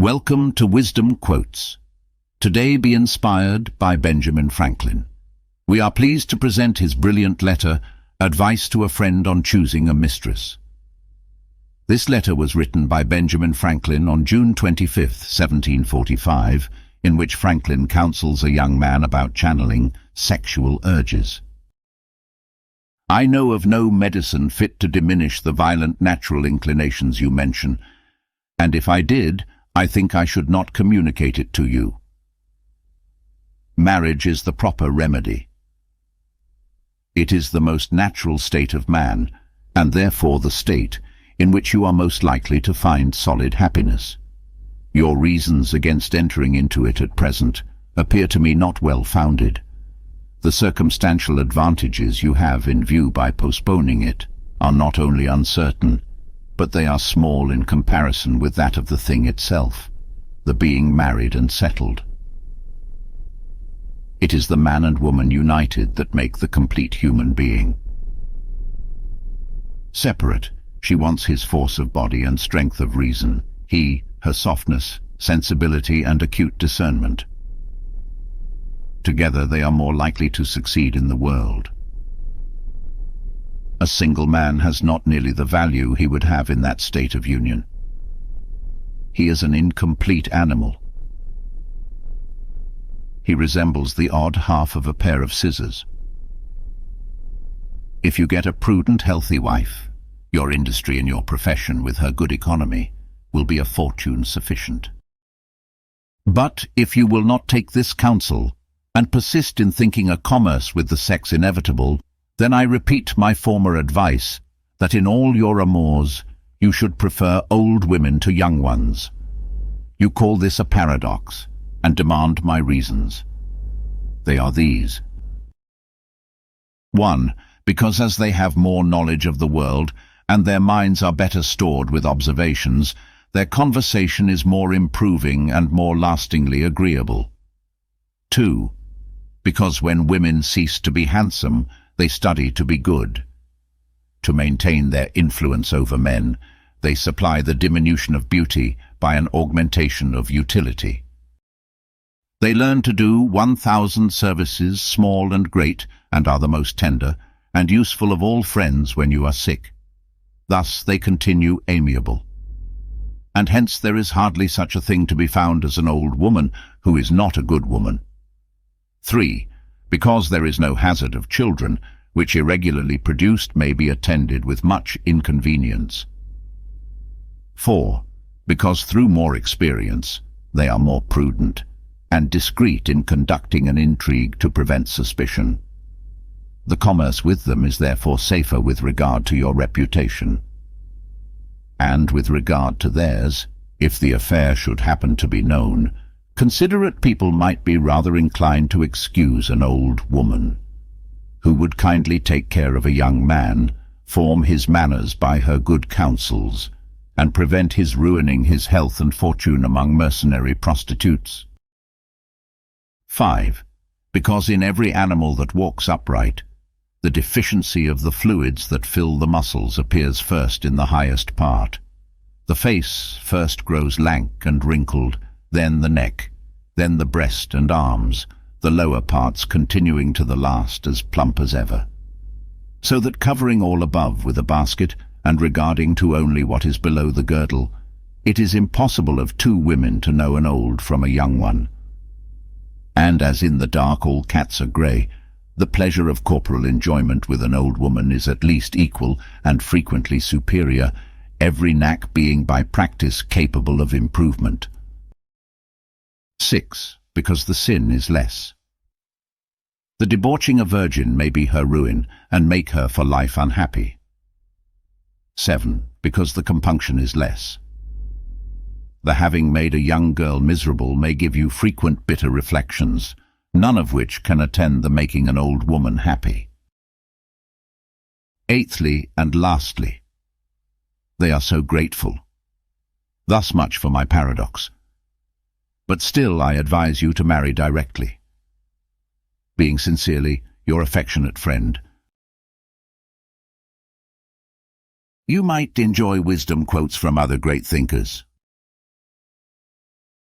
Welcome to Wisdom Quotes. Today be inspired by Benjamin Franklin. We are pleased to present his brilliant letter, Advice to a Friend on Choosing a Mistress. This letter was written by Benjamin Franklin on June 25, 1745, in which Franklin counsels a young man about channeling sexual urges. I know of no medicine fit to diminish the violent natural inclinations you mention, and if I did, I think I should not communicate it to you. Marriage is the proper remedy. It is the most natural state of man, and therefore the state in which you are most likely to find solid happiness. Your reasons against entering into it at present appear to me not well founded. The circumstantial advantages you have in view by postponing it are not only uncertain, but they are small in comparison with that of the thing itself, the being married and settled. It is the man and woman united that make the complete human being. Separate, she wants his force of body and strength of reason, he, her softness, sensibility, and acute discernment. Together they are more likely to succeed in the world. A single man has not nearly the value he would have in that state of union. He is an incomplete animal. He resembles the odd half of a pair of scissors. If you get a prudent, healthy wife, your industry in your profession with her good economy will be a fortune sufficient. But if you will not take this counsel, and persist in thinking a commerce with the sex inevitable, then I repeat my former advice, that in all your amours you should prefer old women to young ones. You call this a paradox, and demand my reasons. They are these. 1. Because as they have more knowledge of the world, and their minds are better stored with observations, their conversation is more improving and more lastingly agreeable. 2. Because when women cease to be handsome, they study to be good. To maintain their influence over men, they supply the diminution of beauty by an augmentation of utility. They learn to do 1,000 services, small and great, and are the most tender, and useful of all friends when you are sick. Thus they continue amiable. And hence there is hardly such a thing to be found as an old woman who is not a good woman. 3. Because there is no hazard of children, which irregularly produced may be attended with much inconvenience. 4. Because through more experience, they are more prudent, and discreet in conducting an intrigue to prevent suspicion. The commerce with them is therefore safer with regard to your reputation. And with regard to theirs, if the affair should happen to be known, considerate people might be rather inclined to excuse an old woman, who would kindly take care of a young man, form his manners by her good counsels, and prevent his ruining his health and fortune among mercenary prostitutes. 5. Because in every animal that walks upright, the deficiency of the fluids that fill the muscles appears first in the highest part. The face first grows lank and wrinkled, then the neck, then the breast and arms, the lower parts continuing to the last as plump as ever. So that covering all above with a basket, and regarding to only what is below the girdle, it is impossible of two women to know an old from a young one. And as in the dark all cats are grey, the pleasure of corporal enjoyment with an old woman is at least equal and frequently superior, every knack being by practice capable of improvement. 6. Because the sin is less. The debauching a virgin may be her ruin, and make her for life unhappy. 7. Because the compunction is less. The having made a young girl miserable may give you frequent bitter reflections, none of which can attend the making an old woman happy. 8thly and lastly, they are so grateful. Thus much for my paradox. But still I advise you to marry directly. Being sincerely your affectionate friend. You might enjoy wisdom quotes from other great thinkers.